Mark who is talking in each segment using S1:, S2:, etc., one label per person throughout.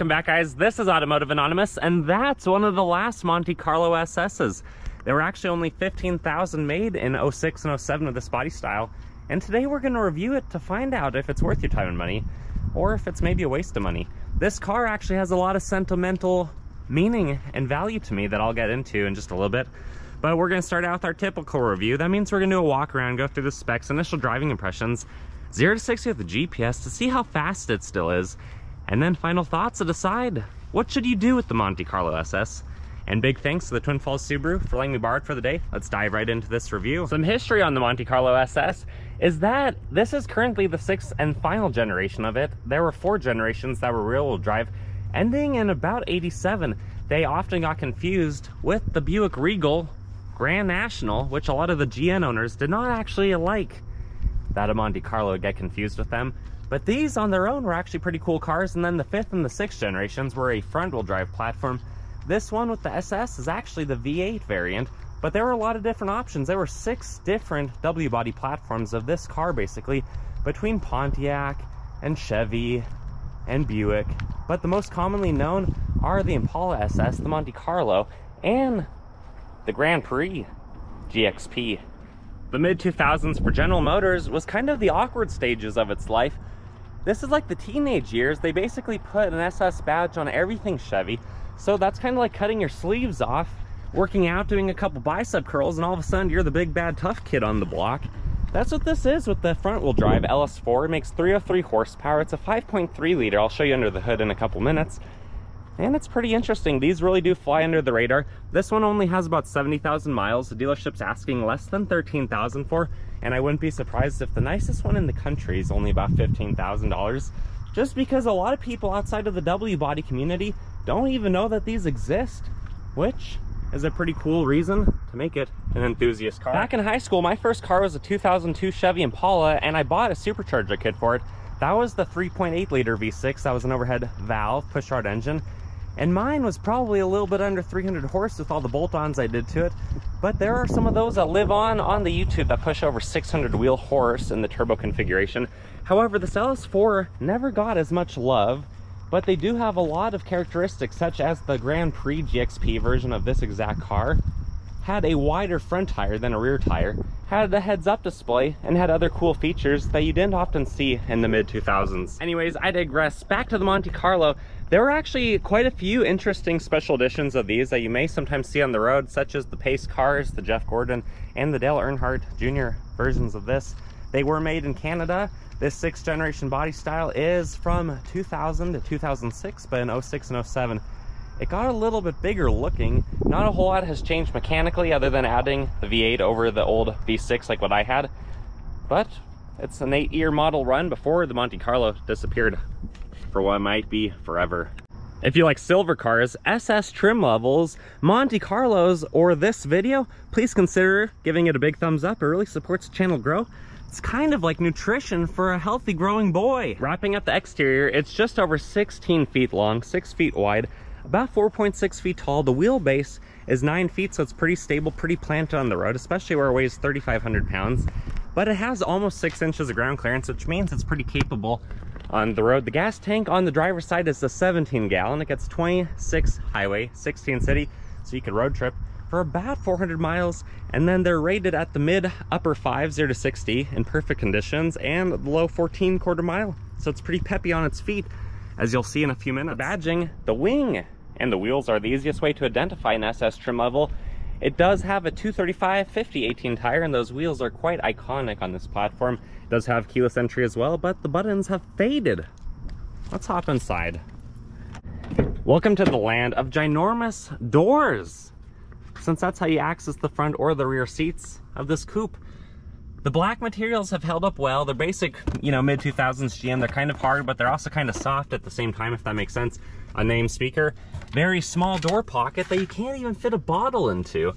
S1: Welcome back, guys. This is Automotive Anonymous, and that's one of the last Monte Carlo SS's. There were actually only 15,000 made in 06 and 07 of this body style, and today we're going to review it to find out if it's worth your time and money, or if it's maybe a waste of money. This car actually has a lot of sentimental meaning and value to me that I'll get into in just a little bit. But we're going to start out with our typical review. That means we're going to do a walk around, go through the specs, initial driving impressions, 0 to 60 with the GPS to see how fast it still is, and then final thoughts to decide what should you do with the Monte Carlo SS. And big thanks to the Twin Falls Subaru for letting me borrow it for the day. Let's dive right into this review. Some history on the Monte Carlo SS is that this is currently the 6th and final generation of it. There were 4 generations that were rear-wheel drive, ending in about 87. They often got confused with the Buick Regal Grand National, which a lot of the GN owners did not actually like that a Monte Carlo would get confused with them. But these on their own were actually pretty cool cars, and then the 5th and the 6th generations were a front-wheel drive platform. This one with the SS is actually the V8 variant, but there were a lot of different options. There were 6 different W-body platforms of this car, basically, between Pontiac and Chevy and Buick. But the most commonly known are the Impala SS, the Monte Carlo, and the Grand Prix GXP. The mid-2000s for General Motors was kind of the awkward stages of its life. This is like the teenage years. They basically put an SS badge on everything Chevy. So that's kind of like cutting your sleeves off, working out, doing a couple bicep curls, and all of a sudden you're the big bad tough kid on the block. That's what this is with the front wheel drive LS4. It makes 303 horsepower. It's a 5.3 liter. I'll show you under the hood in a couple minutes. And it's pretty interesting. These really do fly under the radar. This one only has about 70,000 miles. The dealership's asking less than 13,000 for, and I wouldn't be surprised if the nicest one in the country is only about $15,000, just because a lot of people outside of the W body community don't even know that these exist, which is a pretty cool reason to make it an enthusiast car. Back in high school, my first car was a 2002 Chevy Impala, and I bought a supercharger kit for it. That was the 3.8 liter V6. That was an overhead valve push-rod engine. And mine was probably a little bit under 300 horse with all the bolt-ons I did to it. But there are some of those that live on the YouTube that push over 600 wheel horse in the turbo configuration. However, this LS4 never got as much love, but they do have a lot of characteristics, such as the Grand Prix GXP version of this exact car had a wider front tire than a rear tire, had a heads-up display, and had other cool features that you didn't often see in the mid-2000s. Anyways, I digress. Back to the Monte Carlo. There were actually quite a few interesting special editions of these that you may sometimes see on the road, such as the Pace cars, the Jeff Gordon, and the Dale Earnhardt Jr. versions of this. They were made in Canada. This 6th generation body style is from 2000 to 2006, but in 06 and 07, it got a little bit bigger looking. Not a whole lot has changed mechanically other than adding the V8 over the old V6 like what I had. But it's an 8-year model run before the Monte Carlo disappeared for what might be forever. If you like silver cars, SS trim levels, Monte Carlos, or this video, please consider giving it a big thumbs up. It really supports the channel grow. It's kind of like nutrition for a healthy growing boy. Wrapping up the exterior, it's just over 16 feet long, 6 feet wide, about 4.6 feet tall. The wheelbase is 9 feet, so it's pretty stable, pretty planted on the road, especially where it weighs 3,500 pounds. But it has almost 6 inches of ground clearance, which means it's pretty capable on the road. The gas tank on the driver's side is a 17-gallon. It gets 26 highway, 16 city, so you can road trip for about 400 miles. And then they're rated at the mid-upper 5, 0 to 60 in perfect conditions, and the low 14 quarter mile. So it's pretty peppy on its feet, as you'll see in a few minutes. Badging, the wing and the wheels are the easiest way to identify an SS trim level. It does have a 235/50/18 tire, and those wheels are quite iconic on this platform. It does have keyless entry as well, but the buttons have faded. Let's hop inside. Welcome to the land of ginormous doors, since that's how you access the front or the rear seats of this coupe. The black materials have held up well. They're basic, mid-2000s GM. They're kind of hard, but they're also kind of soft at the same time, if that makes sense. A name speaker. Very small door pocket that you can't even fit a bottle into.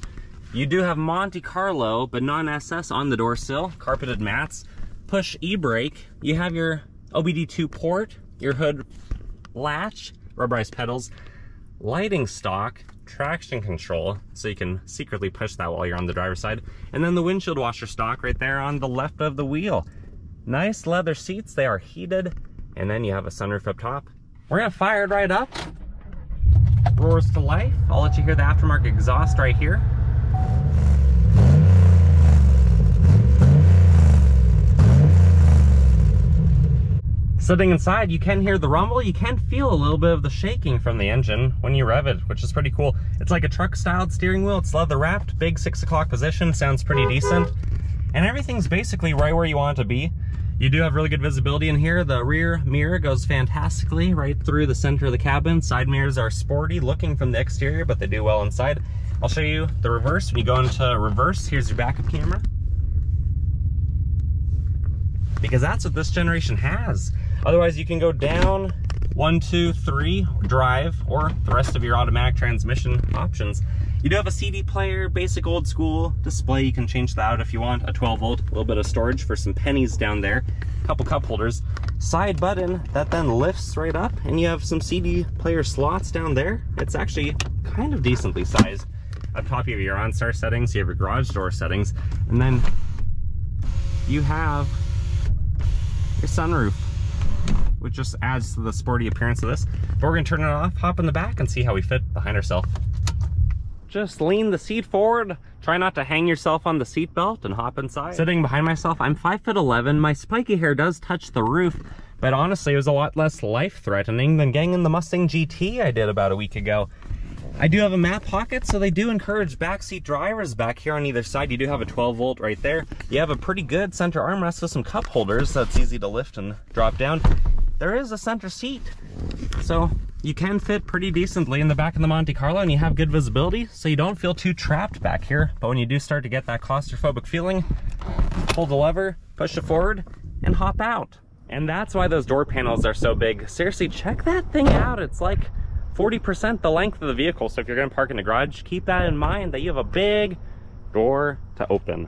S1: You do have Monte Carlo, but non-SS on the door sill. Carpeted mats. Push e-brake. You have your OBD2 port, your hood latch, rubberized pedals, lighting stock, traction control, so you can secretly push that while you're on the driver's side, and then the windshield washer stock right there on the left of the wheel. Nice leather seats. They are heated, and then you have a sunroof up top We're gonna fire it right up. Roars to life. I'll let you hear the aftermarket exhaust right here. Sitting inside, you can hear the rumble. You can feel a little bit of the shaking from the engine when you rev it, which is pretty cool. It's like a truck-styled steering wheel. It's leather wrapped, big 6 o'clock position, sounds pretty decent. And everything's basically right where you want it to be. You do have really good visibility in here. The rear mirror goes fantastically right through the center of the cabin. Side mirrors are sporty looking from the exterior, but they do well inside. I'll show you the reverse. When you go into reverse, here's your backup camera. Because that's what this generation has. Otherwise, you can go down 1, 2, 3, drive, or the rest of your automatic transmission options. You do have a CD player, basic old school display. You can change that out if you want. A 12 volt, a little bit of storage for some pennies down there. A couple cup holders. Side button that then lifts right up, and you have some CD player slots down there. It's actually kind of decently sized. Up top, you have your OnStar settings, you have your garage door settings, and then you have your sunroof, which just adds to the sporty appearance of this. But we're gonna turn it off, hop in the back, and see how we fit behind ourselves. Just lean the seat forward. Try not to hang yourself on the seat belt and hop inside. Sitting behind myself, I'm 5'11". My spiky hair does touch the roof, but honestly, it was a lot less life-threatening than getting in the Mustang GT I did about a week ago. I do have a map pocket, so they do encourage backseat drivers back here on either side. You do have a 12 volt right there. You have a pretty good center armrest with some cup holders that's easy to lift and drop down. There is a center seat, so you can fit pretty decently in the back of the Monte Carlo, and you have good visibility, so you don't feel too trapped back here. But when you do start to get that claustrophobic feeling, pull the lever, push it forward, and hop out. And that's why those door panels are so big. Seriously, check that thing out. It's like 40% the length of the vehicle. So if you're gonna park in the garage, keep that in mind, that you have a big door to open.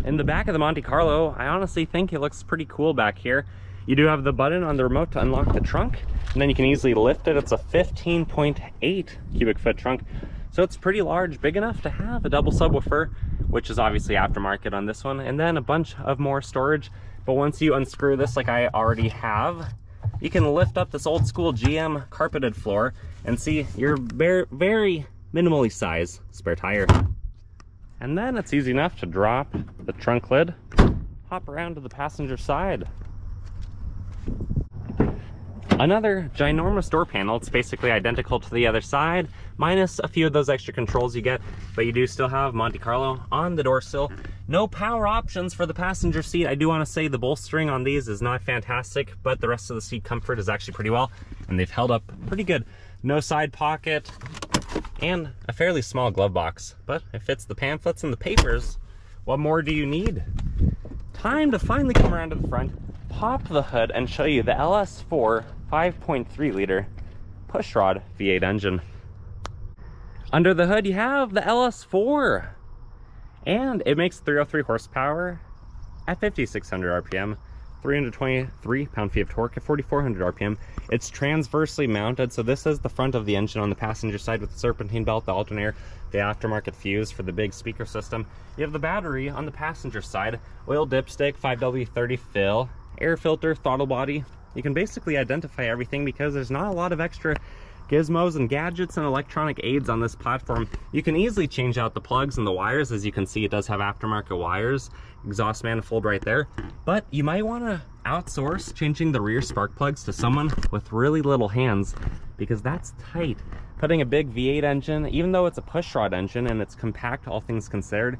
S1: In the back of the Monte Carlo, I honestly think it looks pretty cool back here. You do have the button on the remote to unlock the trunk, and then you can easily lift it. It's a 15.8 cubic foot trunk, so it's pretty large, big enough to have a double subwoofer, which is obviously aftermarket on this one, and then a bunch of more storage. But once you unscrew this, like I already have, you can lift up this old school GM carpeted floor and see your very minimally sized spare tire. And then it's easy enough to drop the trunk lid, hop around to the passenger side. Another ginormous door panel. It's basically identical to the other side, minus a few of those extra controls you get, but you do still have Monte Carlo on the door sill. No power options for the passenger seat. I do want to say the bolstering on these is not fantastic, but the rest of the seat comfort is actually pretty well, and they've held up pretty good. No side pocket, and a fairly small glove box, but it fits the pamphlets and the papers. What more do you need? Time to finally come around to the front, pop the hood, and show you the LS4 5.3 liter pushrod V8 engine. Under the hood, you have the LS4, and it makes 303 horsepower at 5,600 RPM, 323 pound-feet of torque at 4,400 RPM. It's transversely mounted, so this is the front of the engine on the passenger side with the serpentine belt, the alternator, the aftermarket fuse for the big speaker system. You have the battery on the passenger side, oil dipstick, 5W30 fill, air filter, throttle body. You can basically identify everything because there's not a lot of extra gizmos and gadgets and electronic aids on this platform. You can easily change out the plugs and the wires. As you can see, it does have aftermarket wires, exhaust manifold right there, but you might want to outsource changing the rear spark plugs to someone with really little hands, because that's tight. Putting a big V8 engine, even though it's a pushrod engine and it's compact, all things considered,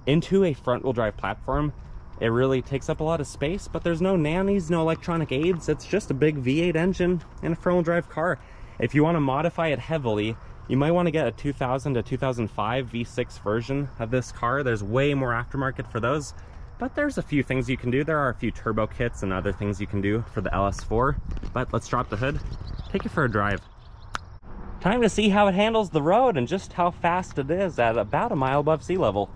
S1: into a front-wheel drive platform, it really takes up a lot of space. But there's no nannies, no electronic aids. It's just a big V8 engine in a front-wheel drive car. If you want to modify it heavily, you might want to get a 2000 to 2005 V6 version of this car. There's way more aftermarket for those, but there's a few things you can do. There are a few turbo kits and other things you can do for the LS4, but let's drop the hood, take it for a drive. Time to see how it handles the road and just how fast it is at about a mile above sea level.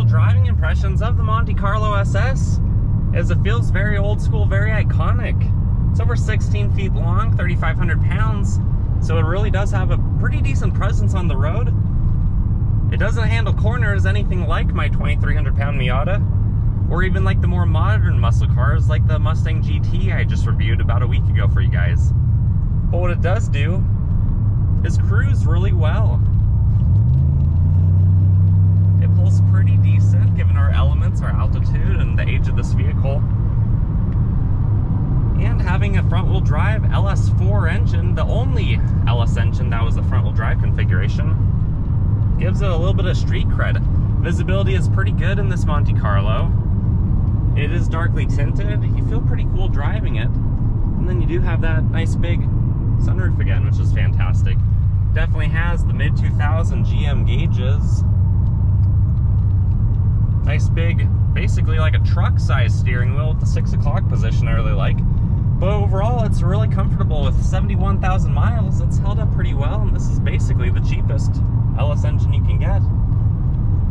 S1: Driving impressions of the Monte Carlo SS is it feels very old school, very iconic. It's over 16 feet long, 3,500 pounds, so it really does have a pretty decent presence on the road. It doesn't handle corners anything like my 2,300-pound Miata, or even like the more modern muscle cars like the Mustang GT I just reviewed about a week ago for you guys. But what it does do is cruise really well. It pulls pretty decent given our elements, our altitude, and the age of this vehicle. And having a front-wheel drive LS4 engine, the only LS engine that was a front-wheel drive configuration, gives it a little bit of street cred. Visibility is pretty good in this Monte Carlo. It is darkly tinted. You feel pretty cool driving it. And then you do have that nice big sunroof again, which is fantastic. Definitely has the mid-2000 GM gauges. Nice big, basically like a truck-sized steering wheel with the 6 o'clock position I really like. But overall, it's really comfortable. With 71,000 miles, it's held up pretty well, and this is basically the cheapest LS engine you can get.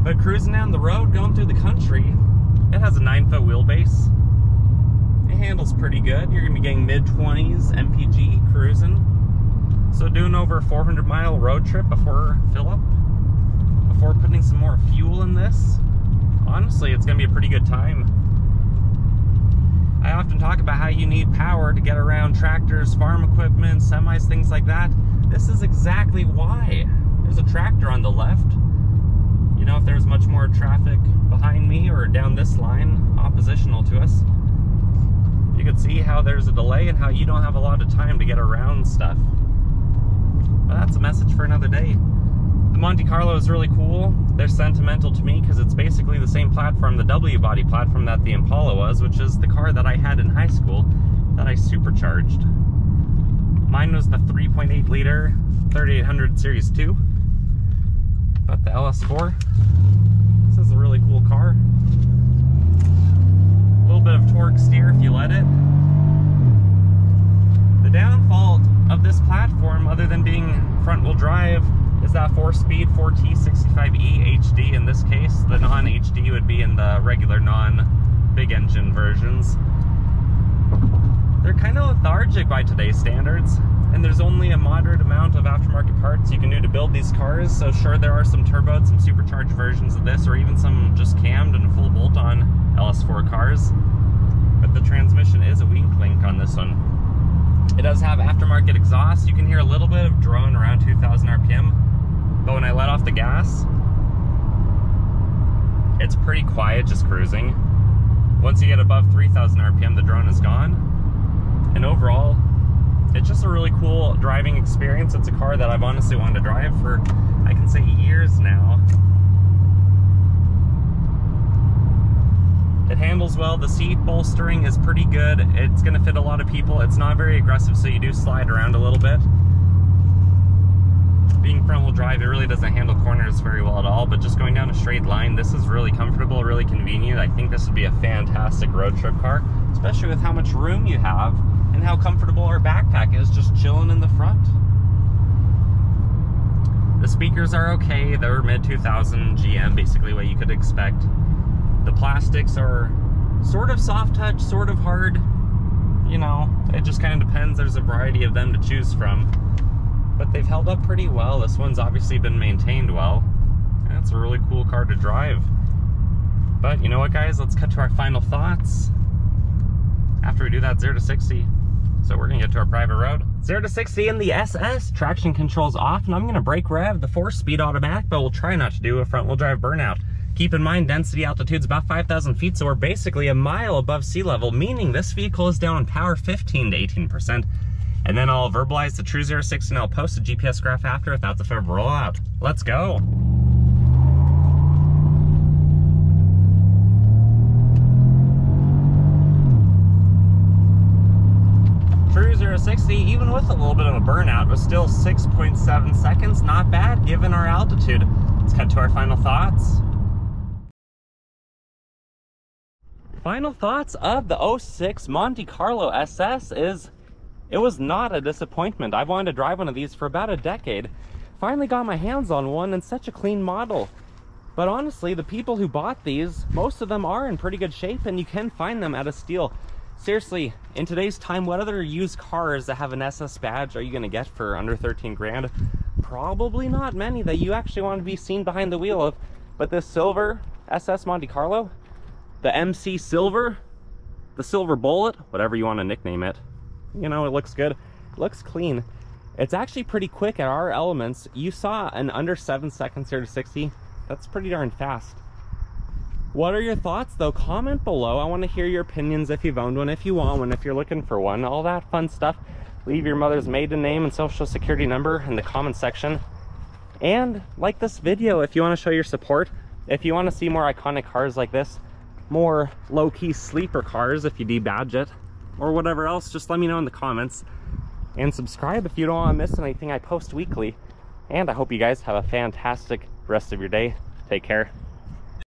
S1: But cruising down the road, going through the country, it has a 9-foot wheelbase. It handles pretty good. You're gonna be getting mid-20s MPG cruising. So doing over a 400-mile road trip before fill-up, before putting some more fuel in this, honestly, it's gonna be a pretty good time. I often talk about how you need power to get around tractors, farm equipment, semis, things like that. This is exactly why. There's a tractor on the left. You know, if there's much more traffic behind me or down this line, oppositional to us, you can see how there's a delay and how you don't have a lot of time to get around stuff. But that's a message for another day. The Monte Carlo is really cool. They're sentimental to me because it's basically the same platform, the W-body platform that the Impala was, which is the car that I had in high school that I supercharged. Mine was the 3.8 liter 3800 Series 2. But the LS4, this is a really cool car. A little bit of torque steer if you let it. The downfall of this platform, other than being front-wheel drive, is that 4-speed 4T65E HD. In this case, the non-HD would be in the regular non-big engine versions. They're kind of lethargic by today's standards, and there's only a moderate amount of aftermarket parts you can do to build these cars. So sure, there are some turboed, some supercharged versions of this, or even some just cammed and full bolt-on LS4 cars. But the transmission is a weak link on this one. It does have aftermarket exhaust. You can hear a little bit of drone around 2,000 RPM. But when I let off the gas, it's pretty quiet, just cruising. Once you get above 3,000 RPM, the drone is gone. And overall, it's just a really cool driving experience. It's a car that I've honestly wanted to drive for, I can say, years now. It handles well. The seat bolstering is pretty good. It's gonna fit a lot of people. It's not very aggressive, so you do slide around a little bit. Being front-wheel drive, it really doesn't handle corners very well at all, but just going down a straight line, this is really comfortable, really convenient. I think this would be a fantastic road trip car, especially with how much room you have and how comfortable our backpack is just chilling in the front. The speakers are okay. They're mid-2000 GM, basically what you could expect. The plastics are sort of soft touch, sort of hard. You know, it just kind of depends. There's a variety of them to choose from. But they've held up pretty well. This one's obviously been maintained well. And it's a really cool car to drive. But you know what, guys? Let's cut to our final thoughts after we do that 0 to 60. So we're gonna get to our private road. 0 to 60 in the SS. Traction control's off, and I'm gonna brake rev the 4-speed automatic, but we'll try not to do a front-wheel drive burnout. Keep in mind, density altitude's about 5,000 feet, so we're basically a mile above sea level, meaning this vehicle is down in power 15 to 18%. And then I'll verbalize the true 0 to 60 and I'll post a GPS graph after if that's a fair rollout. Let's go. True 0 to 60, even with a little bit of a burnout, was still 6.7 seconds. Not bad given our altitude. Let's cut to our final thoughts. Final thoughts of the 06 Monte Carlo SS is, it was not a disappointment. I've wanted to drive one of these for about a decade. Finally got my hands on one, and such a clean model. But honestly, the people who bought these, most of them are in pretty good shape, and you can find them at a steal. seriously, in today's time, what other used cars that have an SS badge are you gonna get for under 13 grand? Probably not many that you actually want to be seen behind the wheel of. But this silver SS Monte Carlo, the MC Silver, the Silver Bullet, whatever you want to nickname it, you know, it looks good, it looks clean. It's actually pretty quick at our elements. You saw an under 7 seconds here to 60. That's pretty darn fast. What are your thoughts though? Comment below. I want to hear your opinions if you've owned one, if you want one, if you're looking for one, all that fun stuff. Leave your mother's maiden name and social security number in the comment section. And like this video if you want to show your support. If you want to see more iconic cars like this, more low-key sleeper cars if you debadge it, or whatever else, just let me know in the comments. And subscribe if you don't want to miss anything I post weekly. And I hope you guys have a fantastic rest of your day. Take care.